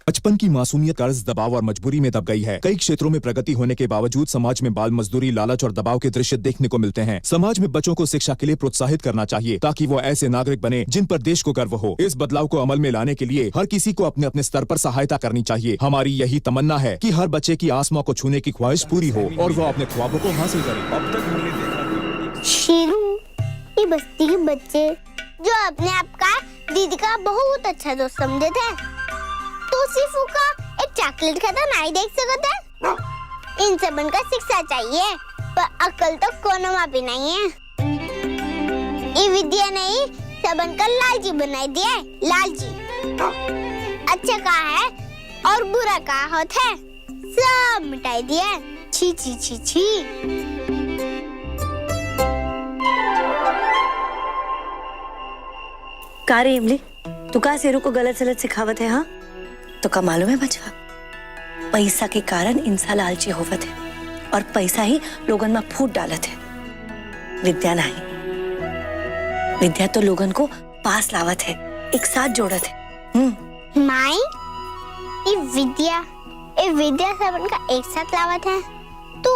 बचपन की मासूमियत कर्ज, दबाव और मजबूरी में दब गई है। कई क्षेत्रों में प्रगति होने के बावजूद समाज में बाल मजदूरी, लालच और दबाव के दृश्य देखने को मिलते हैं। समाज में बच्चों को शिक्षा के लिए प्रोत्साहित करना चाहिए ताकि वो ऐसे नागरिक बने जिन पर देश को गर्व हो। इस बदलाव को अमल में लाने के लिए हर किसी को अपने अपने स्तर पर सहायता करनी चाहिए। हमारी यही तमन्ना है कि हर बच्चे की आसमां को छूने की ख्वाहिश पूरी हो और वो अपने ख्वाबों को हासिल करे। अब तक हमने देखा शेरू, ये बस्ती के बच्चे जो अपने आप का दीदी का बहुत अच्छा दोस्त समझे थे, तो सिर्फ का एक चॉकलेट खाता नहीं देख सकते। इन सबन का शिक्षा चाहिए, पर अकल तो कोनो में भी नहीं है। ये विद्या नहीं सबन का लालची बनाई दिया, लालची। अच्छा का है और बुरा का होता है, सब मिटाई दिया। छी छी छी छी। का रे इमली, तू का शेरू को गलत सलत सिखावत है? हाँ तो का मालूम है बचवा, पैसा के कारण इंसान लालची होवत है और पैसा ही लोगन में फूट डालत है, विद्या नहीं। विद्या तो लोगन को पास लावत है, एक साथ जोड़त है। माई, ये विद्या सबन का एक साथ लावत है, तो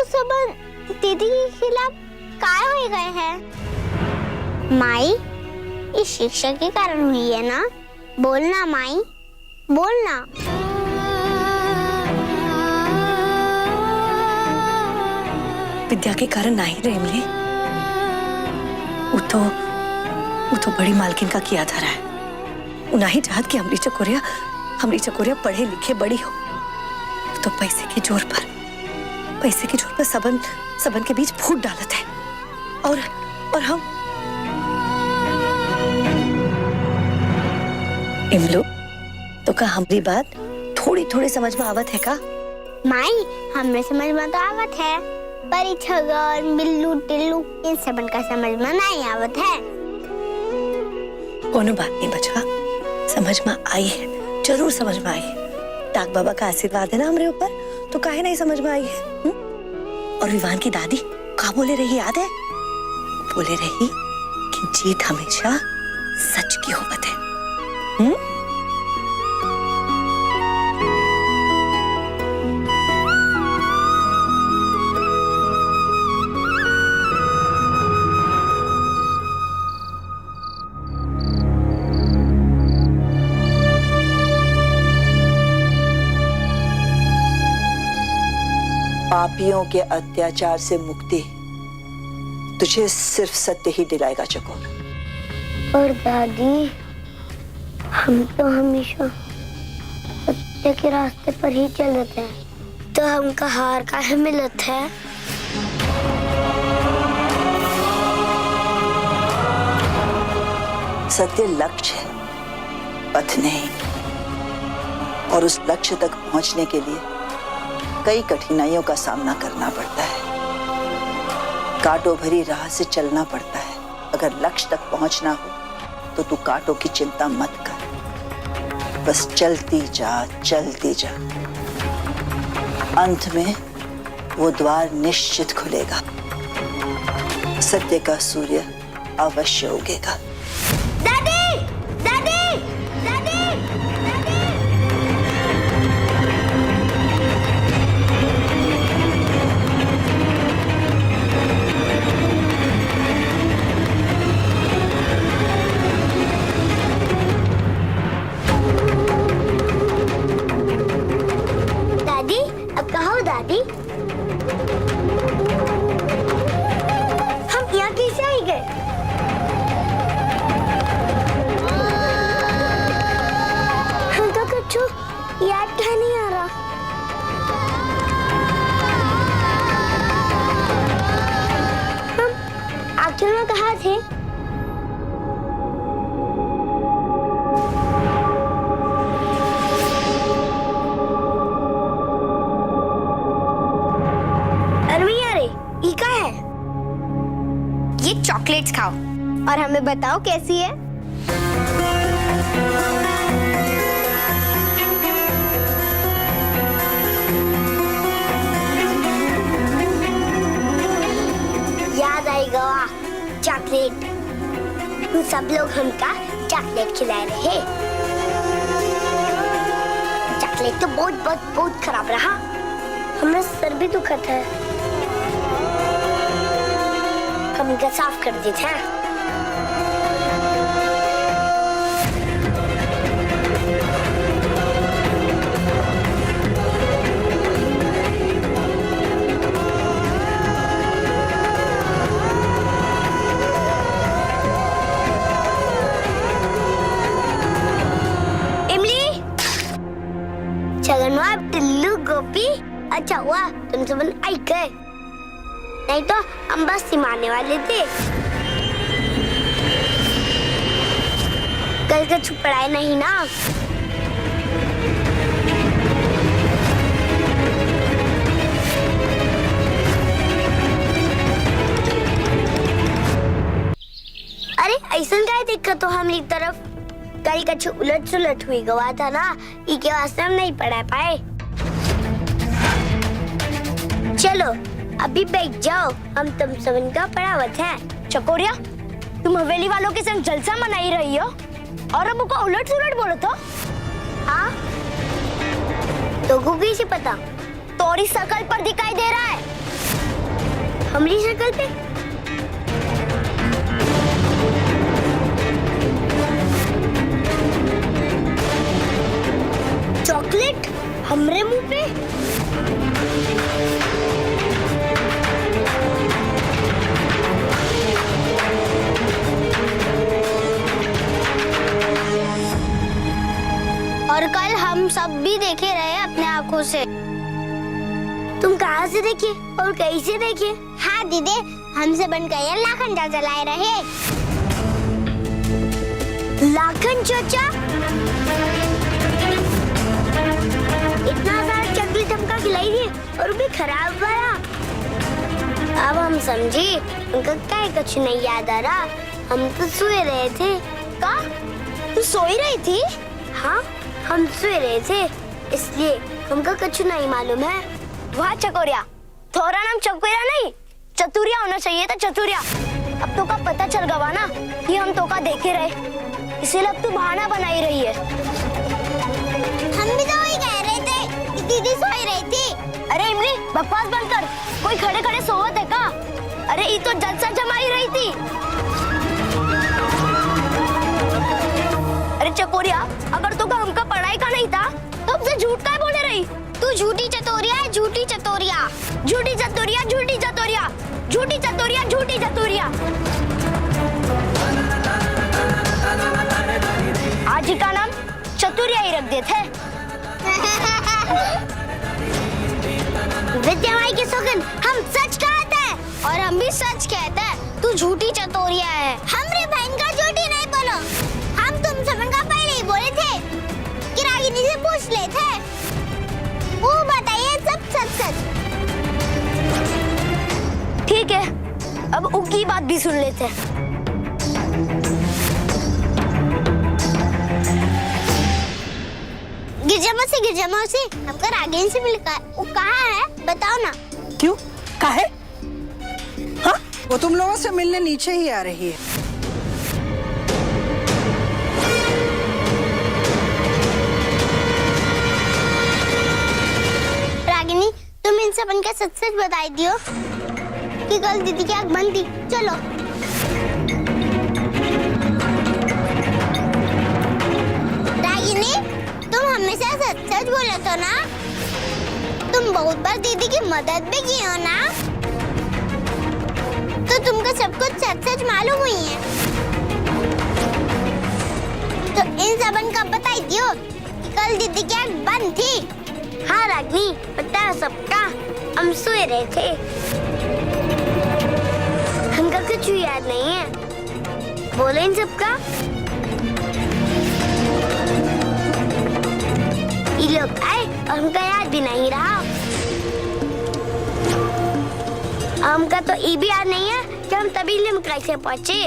सबन दीदी के खिलाफ काय हो गए हैं? माई, ये शिक्षा के कारण हुई है ना? बोलना माई, बोलना। विद्या के कारण नहीं रे इमली, वो तो बड़ी मालकिन का किया धरा है। वो नहीं चाहत कि हमरी चकोरिया पढ़े लिखे बड़ी हो। वो तो पैसे के जोर पर सबन के बीच फूट डालत है। और हम इमलो, तो का हमारी बात थोड़ी समझ में आवत है का? माई, हमें समझ में तो आवत है, पर ये छगन, बिल्लू, टिल्लू इन सबन का समझ में नहीं आवत है। कोनो बात नहीं बचवा, समझ में आई है, जरूर समझ में आई है। ताक बाबा का आशीर्वाद है ना हमरे ऊपर, तो काहे नहीं समझ में आई है? और विवान की दादी का बोले रही याद है? बोले रही कि जीत हमेशा सच की होवत है। पापियों के अत्याचार से मुक्ति तुझे सिर्फ सत्य ही दिलाएगा चकोर। और दादी, हम तो हमेशा सत्य के रास्ते पर ही चलते हैं, तो हमका हार काहे मिलत है? सत्य लक्ष्य है, पथ नहीं। और उस लक्ष्य तक पहुंचने के लिए कई कठिनाइयों का सामना करना पड़ता है, कांटों भरी राह से चलना पड़ता है। अगर लक्ष्य तक पहुंचना हो तो तू कांटों की चिंता मत कर, बस चलती जा। अंत में वो द्वार निश्चित खुलेगा, सत्य का सूर्य अवश्य उगेगा। दादी, दादी, दादी, दादी, अब कहो दादी, हम यहाँ कैसे आई गए? हमको कुछ याद क्या नहीं आ रहा। हम आखिर में कहाँ थे? ये चॉकलेट्स खाओ और हमें बताओ कैसी है। याद आएगा चॉकलेट, सब लोग हमका चॉकलेट खिला रहे। टॉयलेट तो बहुत खराब रहा। हमारा सर भी दुखत है। हम इनका साफ कर देते हैं। छगनवा, टिल्लू, गोपी, अच्छा हुआ तुम सब आई गए, नहीं तो हम बस सिमाने वाले थे। कल का छुप पढ़ाए नहीं ना। अरे ऐसा क्या दिक्कत हो हम एक तरफ? कल कछु उलट सुलट हुई गवा था ना, इसके वास्ते हम नहीं पढ़ा पाए। चलो अभी बैठ जाओ, हम तुम सबन का पढ़ावत है। चकोरिया, तुम हवेली वालों के संग जलसा मनाई रही हो और अब को उलट सुलट बोलो तो? हाँ तो को कैसे पता? तोरी शकल पर दिखाई दे रहा है। हमारी शक्ल पे? चॉकलेट हमरे मुंह पे? और कल हम सब भी देखे रहे अपने आँखों से। तुम कहाँ से देखे और कैसे देखे? हाँ दीदी, हमसे बनकर ये लाखन चाचा लाए रहे। लाखन चाचा? इतना सारा चॉकलेट हमका खिलाई थी और भी खराब वाला। अब हम समझे उनका क्या कुछ नहीं याद आ रहा। हम तो सोए रहे थे। का? तू सोई रही थी? हाँ हम सोए रहे थे, इसलिए हमका कुछ नहीं मालूम है। वाह चकोरिया, थोड़ा नाम चकोरिया नहीं चतुरिया होना चाहिए था, चतुरिया। अब तो का पता चल गवा ना कि हम तो का देखे रहे, इसीलिए अब तू बहाना बनाई रही है। हम भी तो वही कह रहे थे कि दीदी सोई रही थी। अरे इमली, बकवास बंद कर। कोई खड़े खड़े सोवत है का? अरे ये तो जलसा जमाई रही थी। अरे चकोरिया, अगर तो का हमका पढ़ाई का नहीं था तो हमसे झूठ का बोले रही? तू झूठी चतोरिया है, झूठी चतोरिया। झूठी चतुरिया, झूठी चतुरिया, झूठी चतुरिया, झूठी चतुरिया। आज ही का नाम चतुरिया ही रख देते हैं। विद्या माई के सौगन, हम सच कहते हैं और हम भी सच कहते हैं। तू झूठी चतोरिया है। हमरे बहन का झूठी नहीं बोलो। हम तुम सबन का पहले ही बोले थे कि रागिनी से पूछ ले थे। वो बताइए सब सच सच। ठीक है, अब उनकी बात भी सुन लेते हैं। गिरजा मौसी, हमका रागिनी से मिलकर वो कहाँ है बताओ ना। क्यों? काहे? हाँ, वो तुम लोगों से मिलने नीचे ही आ रही है। रागिनी, तुम इन सबन का सच सच बताई दियो कि कल दीदी की आँख बंद थी। चलो। रागिनी, तुम हमेशा सच सच बोले तो ना? तुम बहुत बार दीदी की मदद भी की हो ना? तो तुमको सब कुछ सच सच मालूम हुई है। तो इन सबन का बताई दियो कि कल दीदी की आँख बंद थी। हाँ रागिनी, पता है सबका। हम सोए रहे थे, हमका कुछ याद नहीं है। बोले इन सबका। ये लोग आए और हमका याद भी नहीं रहा। हमका तो ये भी याद नहीं है कि हम तभी लिमकाई से पहुंचे।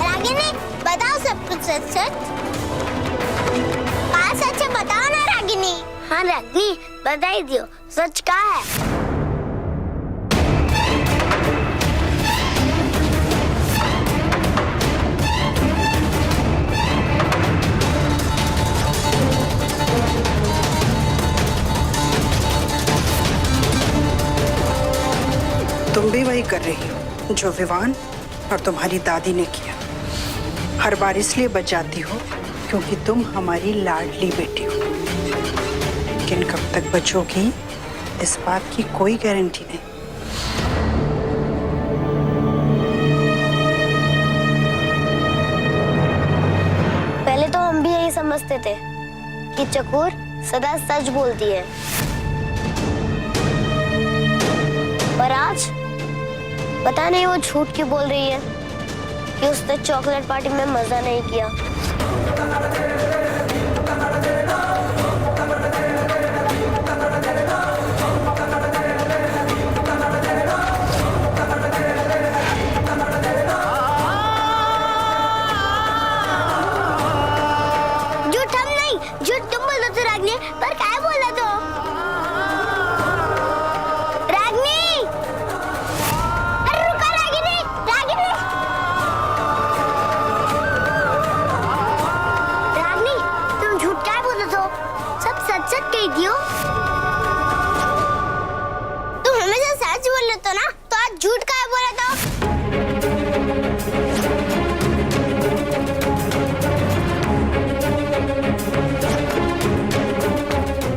रागिनी, बताओ सब कुछ सच सच। कहाँ सच है बताओ ना रागिनी। हाँ रागिनी, बता ही दियो सच क्या है। तुम भी वही कर रही हो जो विवान और तुम्हारी दादी ने किया। हर बार इसलिए बच जाती हो क्योंकि तुम हमारी लाडली बेटी हो, लेकिन कब तक बचोगी इस बात की कोई गारंटी नहीं। पहले तो हम भी यही समझते थे कि चकोर सदा सच बोलती है, पर आज पता नहीं वो झूठ क्यों बोल रही है कि उसने चॉकलेट पार्टी में मजा नहीं किया। झूठ हम नहीं, झूठ तुम बोल दो रागनी, पर क्या बोला तो? रागनी, अरे रुको रागिनी, रागिनी, रागनी, तुम झूठ क्या बोल दो? सब सच सच कही दियो। तुम हमेशा सच बोल लेते हो ना, तो आज झूठ क्या बोला तो?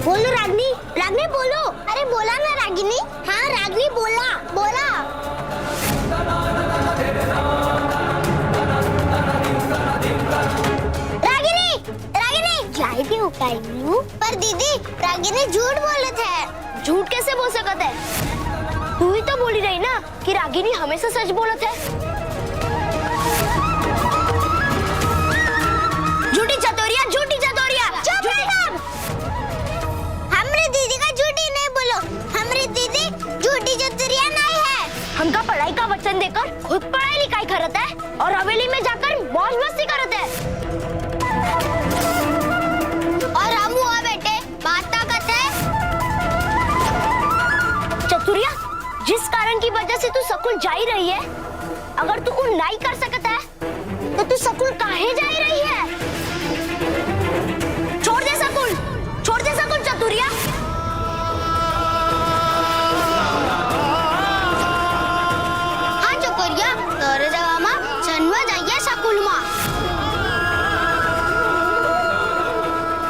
बोलो रागनी, रागनी बोलो। अरे बोला ना रागिनी। हाँ रागनी बोला, बोला। रागिनी, रागिनी, जाए भी उकाई हूँ। पर दीदी, रागिनी झूठ बोले थे। झूठ कैसे बोल सकते है? तू ही तो बोली रही ना कि रागिनी हमेशा सच बोलत है। झूठी चतोरिया, झूठी चतोरिया। चुप मैडम, हमरे दीदी का झूठी नहीं बोलो। हमरी दीदी झूठी चतुरिया नहीं है। हमका पढ़ाई का वचन देकर खुद पढ़ाई लिखाई करत है और हवेली में जाकर मौज मस्ती करत है। और हम हुआ बेटे बात ताकत है। चतुरिया, जिस कारण की वजह से तू स्कूल जा ही रही है, अगर तू उन नहीं कर सकता है तो तू स्कूल काहे जा ही रही है? छोड़ दे स्कूल, छोड़ दे स्कूल चतुरिया। हाँ चकोरिया, तोरे जगह में जन्म जाइए स्कूल में।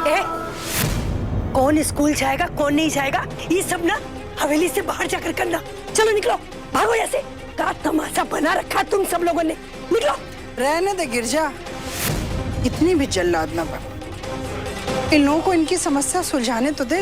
ए, कौन स्कूल जाएगा कौन नहीं जाएगा ये सब ना हवेली से बाहर जाकर करना। चलो निकलो, भागो यहाँ से। क्या तमाशा बना रखा तुम सब लोगों ने, निकलो। रहने दे गिरजा, इतनी भी जल्लाद ना बन। इन लोगों को इनकी समस्या सुलझाने तो दे।